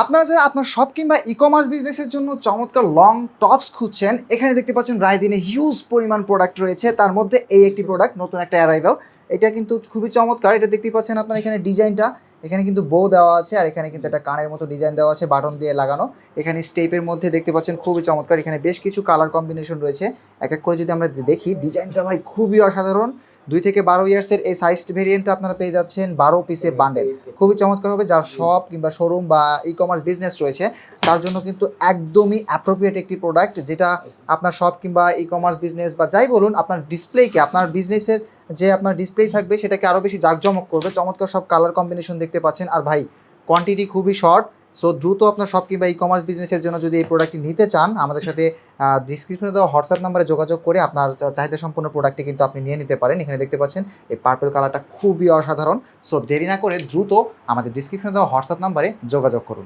আপনারা যারা আপনার শপ কিংবা ই-কমার্স বিজনেসের জন্য চমৎকার লং টপস খুঁজছেন, এখানে দেখতে পাচ্ছেন রায়দিনে হিউজ পরিমাণ প্রোডাক্ট রয়েছে। তার মধ্যে এই একটি প্রোডাক্ট নতুন একটা অ্যারাইভাল। এটা কিন্তু খুবই চমৎকার। এটা দেখতেই পাচ্ছেন আপনারা এখানে ডিজাইনটা, এখানে কিন্তু বো দেওয়া আছে আর এখানে কিন্তু একটা কানের মতো ডিজাইন দেওয়া আছে বাটন দিয়ে লাগানো। এখানে স্টেপের মধ্যে দেখতে পাচ্ছেন খুবই চমৎকার। এখানে বেশ কিছু কালার কম্বিনেশন রয়েছে। এক করে যদি আমরা দেখি ডিজাইনটা ভাই খুবই অসাধারণ। 2 থেকে 12 ইয়ার্সের এই সাইজড ভেরিয়েন্টটা আপনারা পেয়ে যাচ্ছেন 12 পিসের বান্ডেল। খুবই চমৎকার হবে যার শপ কিংবা শোরুম বা ই-কমার্স বিজনেস রয়েছে তার জন্য কিন্তু একদমই অ্যাপ্রোপ্রিয়েট একটি প্রোডাক্ট, যেটা আপনার শপ কিংবা ই-কমার্স বিজনেস বা যাই বলুন আপনার ডিসপ্লেকে, আপনার বিজনেসের যে আপনার ডিসপ্লে থাকবে সেটাকে আরও বেশি জাঁকজমক করবে। চমৎকার সব কালার কম্বিনেশন দেখতে পাচ্ছেন। আর ভাই কোয়ান্টিটি খুবই শর্ট, সো দ্রুত আপনার শপ কিংবা ই-কমার্স বিজনেসের জন্য যদি এই প্রোডাক্টটি নিতে চান আমাদের সাথে ডিসক্রিপশনে দেওয়া হোয়াটসঅ্যাপ নাম্বারে যোগাযোগ করে আপনার চাহিদা সম্পন্ন প্রোডাক্টটি কিন্তু আপনি নিয়ে নিতে পারেন। এখানে দেখতে পাচ্ছেন এই পার্পল কালারটা খুবই অসাধারণ। সো দেরি না করে দ্রুত আমাদের ডিসক্রিপশনে দেওয়া হোয়াটসঅ্যাপ নাম্বারে যোগাযোগ করুন।